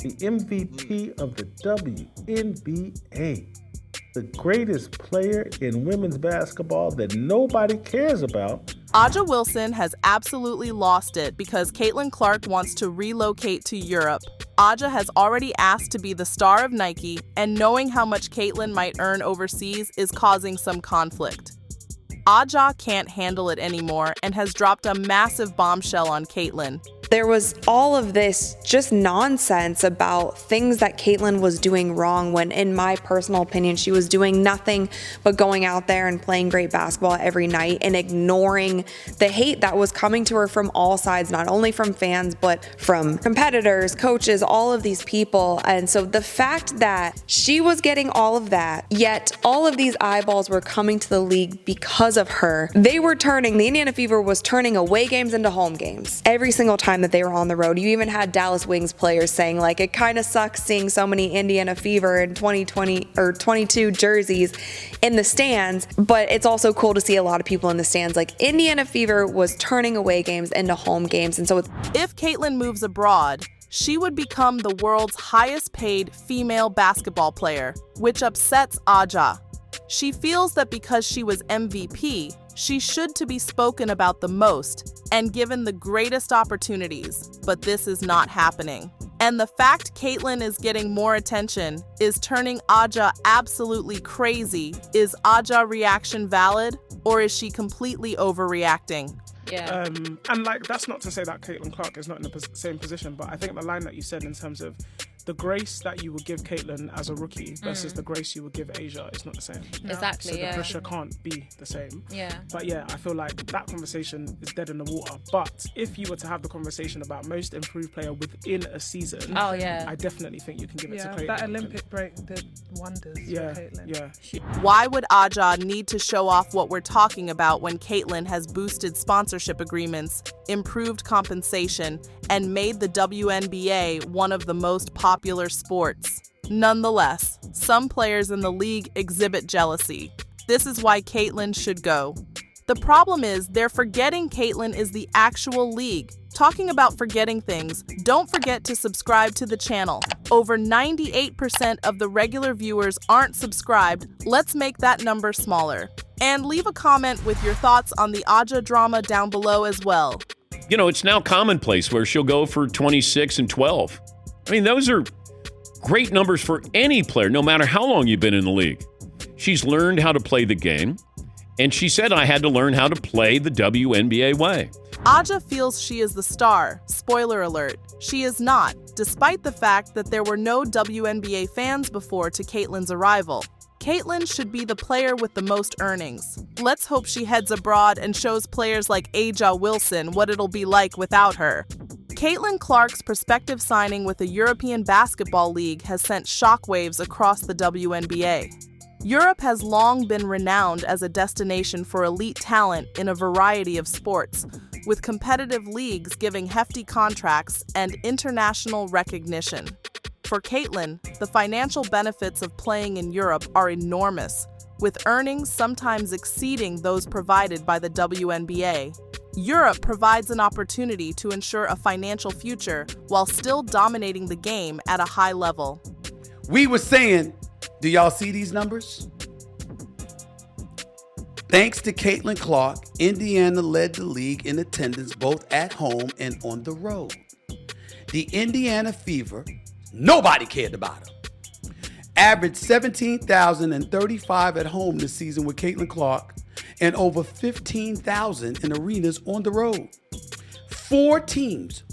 the MVP of the WNBA, the greatest player in women's basketball that nobody cares about. Aja Wilson has absolutely lost it because Caitlin Clark wants to relocate to Europe. Aja has already asked to be the star of Nike, and knowing how much Caitlin might earn overseas is causing some conflict. Aja can't handle it anymore and has dropped a massive bombshell on Caitlin. There was all of this just nonsense about things that Caitlin was doing wrong when, in my personal opinion, she was doing nothing but going out there and playing great basketball every night and ignoring the hate that was coming to her from all sides, not only from fans, but from competitors, coaches, all of these people. And so the fact that she was getting all of that, yet all of these eyeballs were coming to the league because of her, the Indiana Fever was turning away games into home games every single time that they were on the road. You even had Dallas Wings players saying, like, it kind of sucks seeing so many Indiana Fever in 2020 or 22 jerseys in the stands, but it's also cool to see a lot of people in the stands. Like, Indiana Fever was turning away games into home games. And so if Caitlin moves abroad, she would become the world's highest paid female basketball player, which upsets Aja. She feels that because she was MVP, she should to be spoken about the most and given the greatest opportunities, but this is not happening. And the fact Caitlin is getting more attention is turning Aja absolutely crazy. Is Aja's reaction valid, or is she completely overreacting? Yeah. And like, that's not to say that Caitlin Clark is not in the same position, but I think the line that you said in terms of the grace that you would give Caitlin as a rookie versus the grace you would give Asia is not the same. No. Exactly, so the pressure can't be the same. Yeah. But yeah, I feel like that conversation is dead in the water. But if you were to have the conversation about most improved player within a season, I definitely think you can give it to Caitlin. That Olympic break did wonders for Caitlin. Yeah. Why would Aja need to show off what we're talking about when Caitlin has boosted sponsorship agreements, improved compensation, and made the WNBA one of the most popular sports? Nonetheless, some players in the league exhibit jealousy. This is why Caitlin should go. The problem is they're forgetting Caitlin is the actual league. Talking about forgetting things, don't forget to subscribe to the channel. Over 98% of the regular viewers aren't subscribed. Let's make that number smaller. And leave a comment with your thoughts on the Aja drama down below as well. You know, it's now commonplace where she'll go for 26 and 12. I mean, those are great numbers for any player, no matter how long you've been in the league. She's learned how to play the game, and she said, I had to learn how to play the WNBA way. Aja feels she is the star. Spoiler alert, she is not, despite the fact that there were no WNBA fans before to Caitlin's arrival. Caitlin should be the player with the most earnings. Let's hope she heads abroad and shows players like Aja Wilson what it'll be like without her. Caitlin Clark's prospective signing with the European Basketball League has sent shockwaves across the WNBA. Europe has long been renowned as a destination for elite talent in a variety of sports, with competitive leagues giving hefty contracts and international recognition. For Caitlin, the financial benefits of playing in Europe are enormous, with earnings sometimes exceeding those provided by the WNBA. Europe provides an opportunity to ensure a financial future while still dominating the game at a high level. We were saying, do y'all see these numbers? Thanks to Caitlin Clark, Indiana led the league in attendance both at home and on the road. The Indiana Fever, nobody cared about them, averaged 17,035 at home this season with Caitlin Clark and over 15,000 in arenas on the road. Four teams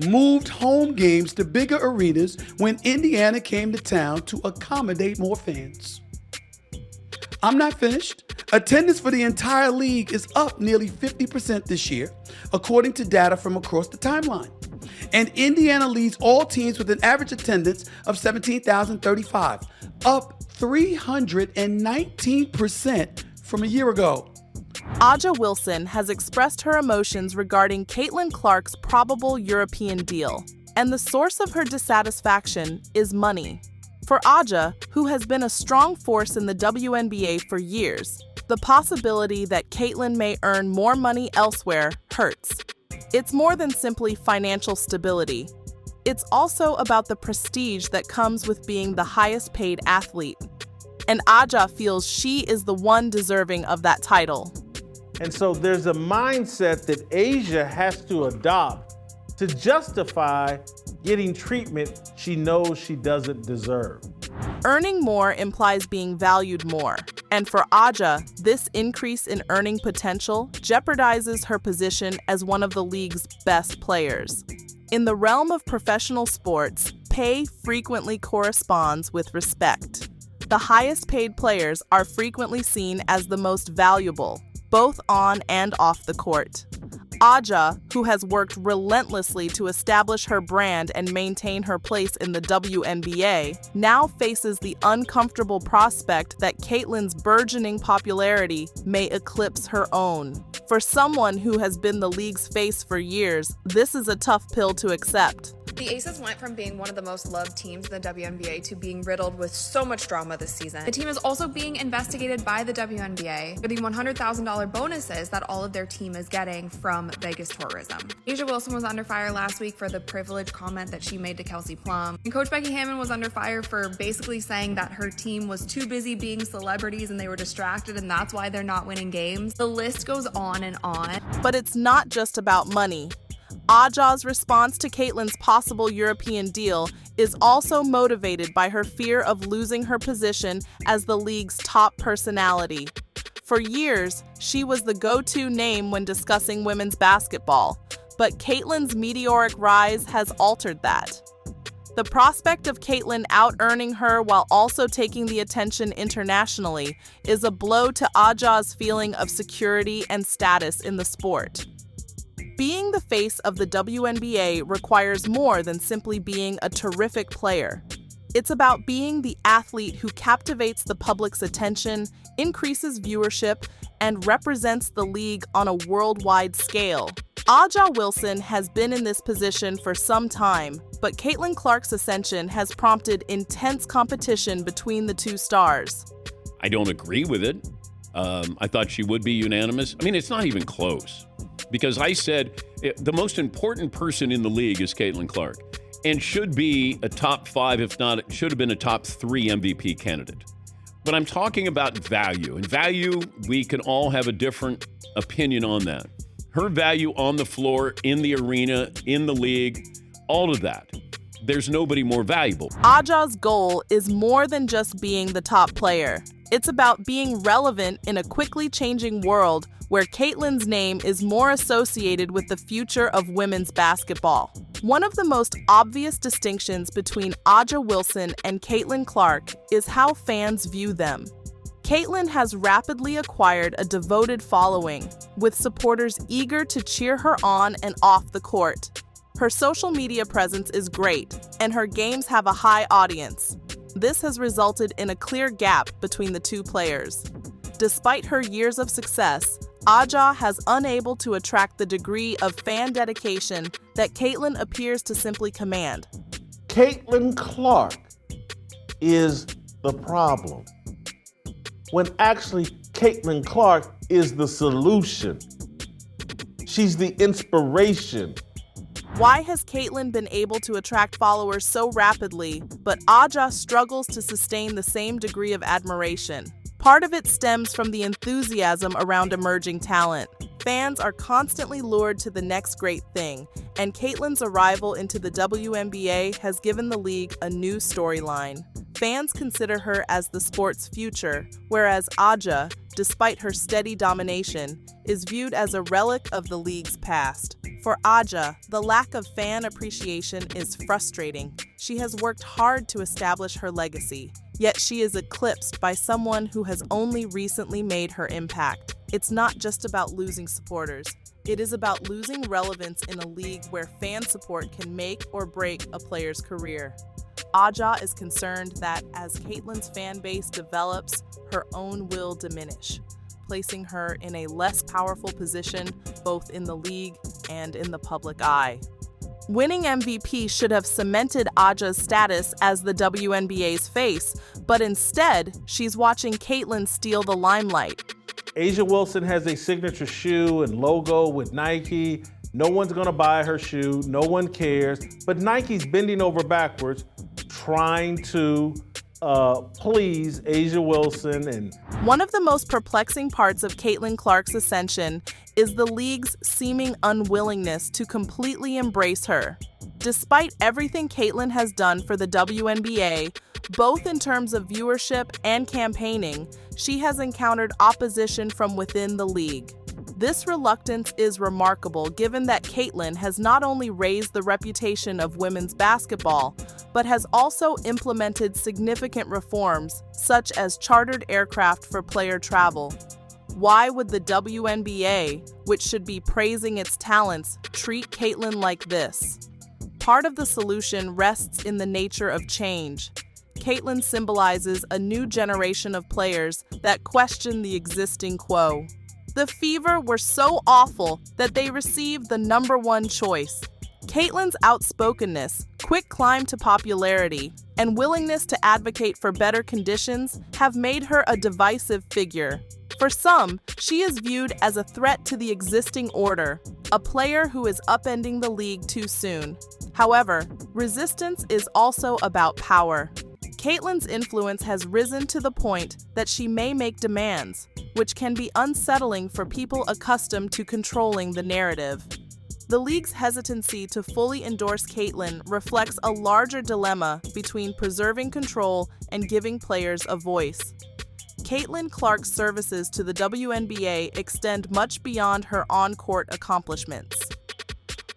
moved home games to bigger arenas when Indiana came to town to accommodate more fans. I'm not finished. Attendance for the entire league is up nearly 50% this year, according to data from across the timeline. And Indiana leads all teams with an average attendance of 17,035, up 319% from a year ago. Aja Wilson has expressed her emotions regarding Caitlin Clark's probable European deal, and the source of her dissatisfaction is money. For Aja, who has been a strong force in the WNBA for years, the possibility that Caitlin may earn more money elsewhere hurts. It's more than simply financial stability. It's also about the prestige that comes with being the highest paid athlete. And Aja feels she is the one deserving of that title. And so there's a mindset that Asia has to adopt to justify getting treatment she knows she doesn't deserve. Earning more implies being valued more. And for Aja, this increase in earning potential jeopardizes her position as one of the league's best players. In the realm of professional sports, pay frequently corresponds with respect. The highest paid players are frequently seen as the most valuable, both on and off the court. Aja, who has worked relentlessly to establish her brand and maintain her place in the WNBA, now faces the uncomfortable prospect that Caitlin's burgeoning popularity may eclipse her own. For someone who has been the league's face for years, this is a tough pill to accept. The Aces went from being one of the most loved teams in the WNBA to being riddled with so much drama this season. The team is also being investigated by the WNBA for the $100,000 bonuses that all of their team is getting from Vegas tourism. A'ja Wilson was under fire last week for the privilege comment that she made to Kelsey Plum. And Coach Becky Hammon was under fire for basically saying that her team was too busy being celebrities and they were distracted and that's why they're not winning games. The list goes on and on. But it's not just about money. Aja's response to Caitlin's possible European deal is also motivated by her fear of losing her position as the league's top personality. For years, she was the go-to name when discussing women's basketball, but Caitlin's meteoric rise has altered that. The prospect of Caitlin out-earning her while also taking the attention internationally is a blow to Aja's feeling of security and status in the sport. Being the face of the WNBA requires more than simply being a terrific player. It's about being the athlete who captivates the public's attention, increases viewership, and represents the league on a worldwide scale. A'ja Wilson has been in this position for some time, but Caitlin Clark's ascension has prompted intense competition between the two stars. I don't agree with it. I thought she would be unanimous. I mean, it's not even close. Because I said the most important person in the league is Caitlin Clark and should be a top 5, if not, should have been a top 3 MVP candidate. But I'm talking about value. And value, we can all have a different opinion on that. Her value on the floor, in the arena, in the league, all of that. There's nobody more valuable. Aja's goal is more than just being the top player. It's about being relevant in a quickly changing world where Caitlin's name is more associated with the future of women's basketball. One of the most obvious distinctions between A'ja Wilson and Caitlin Clark is how fans view them. Caitlin has rapidly acquired a devoted following, with supporters eager to cheer her on and off the court. Her social media presence is great, and her games have a high audience. This has resulted in a clear gap between the two players. Despite her years of success, A'ja has unable to attract the degree of fan dedication that Caitlin appears to simply command. Caitlin Clark is the problem, when actually Caitlin Clark is the solution. She's the inspiration. Why has Caitlin been able to attract followers so rapidly, but A'ja struggles to sustain the same degree of admiration? Part of it stems from the enthusiasm around emerging talent. Fans are constantly lured to the next great thing, and Caitlin's arrival into the WNBA has given the league a new storyline. Fans consider her as the sport's future, whereas A'ja, despite her steady domination, is viewed as a relic of the league's past. For A'ja, the lack of fan appreciation is frustrating. She has worked hard to establish her legacy, yet she is eclipsed by someone who has only recently made her impact. It's not just about losing supporters. It is about losing relevance in a league where fan support can make or break a player's career. A'ja is concerned that as Caitlin's fan base develops, her own will diminish, placing her in a less powerful position both in the league and in the public eye. Winning MVP should have cemented A'ja's status as the WNBA's face, but instead, she's watching Caitlin steal the limelight. A'ja Wilson has a signature shoe and logo with Nike. No one's gonna buy her shoe, no one cares, but Nike's bending over backwards trying to please Asia Wilson. And one of the most perplexing parts of Caitlin Clark's ascension is the league's seeming unwillingness to completely embrace her. Despite everything Caitlin has done for the WNBA, both in terms of viewership and campaigning, she has encountered opposition from within the league. This reluctance is remarkable given that Caitlin has not only raised the reputation of women's basketball, but has also implemented significant reforms, such as chartered aircraft for player travel. Why would the WNBA, which should be praising its talents, treat Caitlin like this? Part of the solution rests in the nature of change. Caitlin symbolizes a new generation of players that question the existing quo. The Fever were so awful that they received the #1 choice. Caitlin's outspokenness, quick climb to popularity, and willingness to advocate for better conditions have made her a divisive figure. For some, she is viewed as a threat to the existing order, a player who is upending the league too soon. However, resistance is also about power. Caitlin's influence has risen to the point that she may make demands, which can be unsettling for people accustomed to controlling the narrative. The league's hesitancy to fully endorse Caitlin reflects a larger dilemma between preserving control and giving players a voice. Caitlin Clark's services to the WNBA extend much beyond her on-court accomplishments.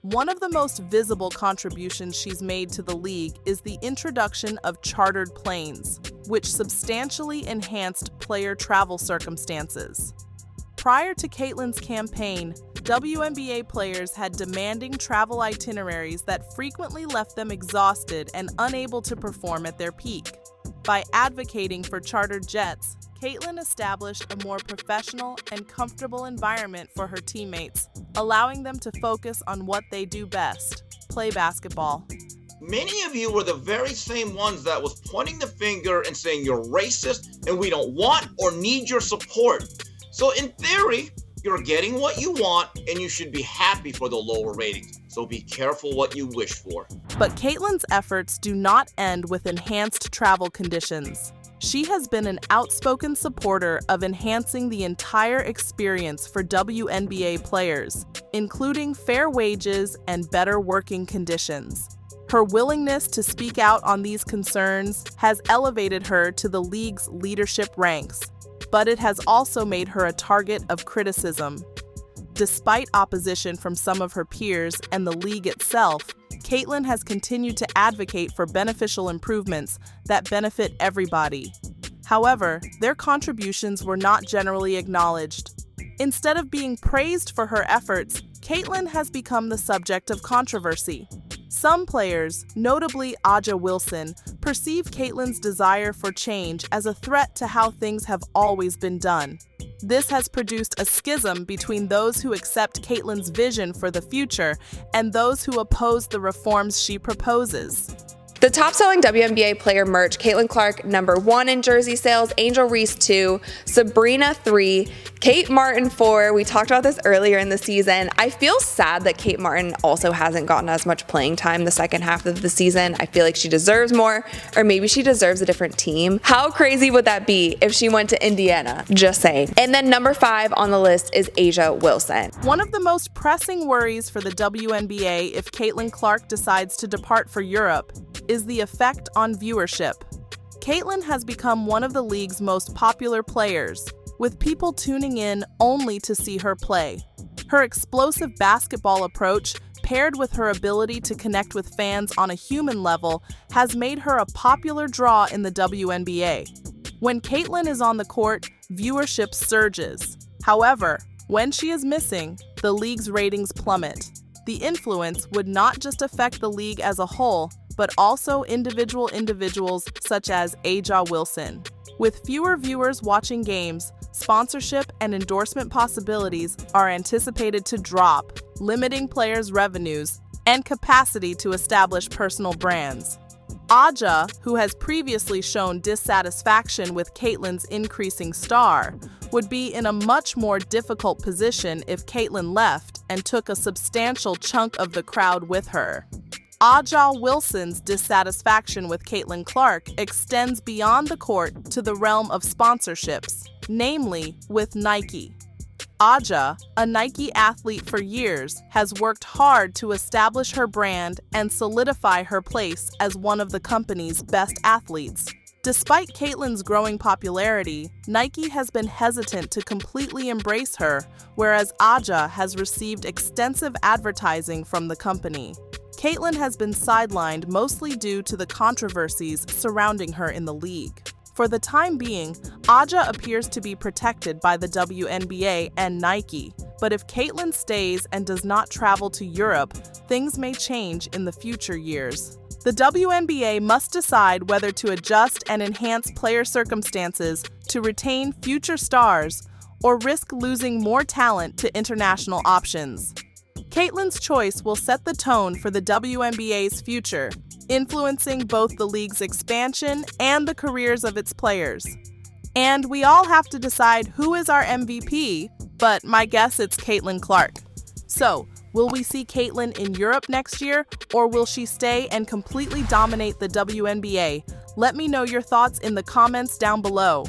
One of the most visible contributions she's made to the league is the introduction of chartered planes, which substantially enhanced player travel circumstances. Prior to Caitlin's campaign, WNBA players had demanding travel itineraries that frequently left them exhausted and unable to perform at their peak. By advocating for chartered jets, Caitlin established a more professional and comfortable environment for her teammates, allowing them to focus on what they do best, play basketball. Many of you were the very same ones that was pointing the finger and saying you're racist and we don't want or need your support. So in theory, you're getting what you want and you should be happy for the lower ratings. So be careful what you wish for. But Caitlin's efforts do not end with enhanced travel conditions. She has been an outspoken supporter of enhancing the entire experience for WNBA players, including fair wages and better working conditions. Her willingness to speak out on these concerns has elevated her to the league's leadership ranks, but it has also made her a target of criticism. Despite opposition from some of her peers and the league itself, Caitlin has continued to advocate for beneficial improvements that benefit everybody. However, their contributions were not generally acknowledged. Instead of being praised for her efforts, Caitlin has become the subject of controversy. Some players, notably Aja Wilson, perceive Caitlin's desire for change as a threat to how things have always been done. This has produced a schism between those who accept Caitlin's vision for the future and those who oppose the reforms she proposes. The top-selling WNBA player merch, Caitlin Clark, #1 in jersey sales, Angel Reese 2, Sabrina 3, Kate Martin 4. We talked about this earlier in the season. I feel sad that Kate Martin also hasn't gotten as much playing time the second half of the season. I feel like she deserves more, or maybe she deserves a different team. How crazy would that be if she went to Indiana? Just saying. And then #5 on the list is Asia Wilson. One of the most pressing worries for the WNBA if Caitlin Clark decides to depart for Europe is the effect on viewership. Caitlin has become one of the league's most popular players, with people tuning in only to see her play. Her explosive basketball approach, paired with her ability to connect with fans on a human level, has made her a popular draw in the WNBA. When Caitlin is on the court, viewership surges. However, when she is missing, the league's ratings plummet. The influence would not just affect the league as a whole, but also individuals such as Aja Wilson. With fewer viewers watching games, sponsorship and endorsement possibilities are anticipated to drop, limiting players' revenues and capacity to establish personal brands. Aja, who has previously shown dissatisfaction with Caitlin's increasing star, would be in a much more difficult position if Caitlin left, and took a substantial chunk of the crowd with her. Aja Wilson's dissatisfaction with Caitlin Clark extends beyond the court to the realm of sponsorships, namely with Nike. Aja, a Nike athlete for years, has worked hard to establish her brand and solidify her place as one of the company's best athletes. Despite Caitlin's growing popularity, Nike has been hesitant to completely embrace her, whereas Aja has received extensive advertising from the company. Caitlin has been sidelined mostly due to the controversies surrounding her in the league. For the time being, Aja appears to be protected by the WNBA and Nike, but if Caitlin stays and does not travel to Europe, things may change in the future years. The WNBA must decide whether to adjust and enhance player circumstances to retain future stars or risk losing more talent to international options. Caitlin's choice will set the tone for the WNBA's future, influencing both the league's expansion and the careers of its players. And we all have to decide who is our MVP, but my guess it's Caitlin Clark. So, will we see Caitlin in Europe next year, or will she stay and completely dominate the WNBA? Let me know your thoughts in the comments down below.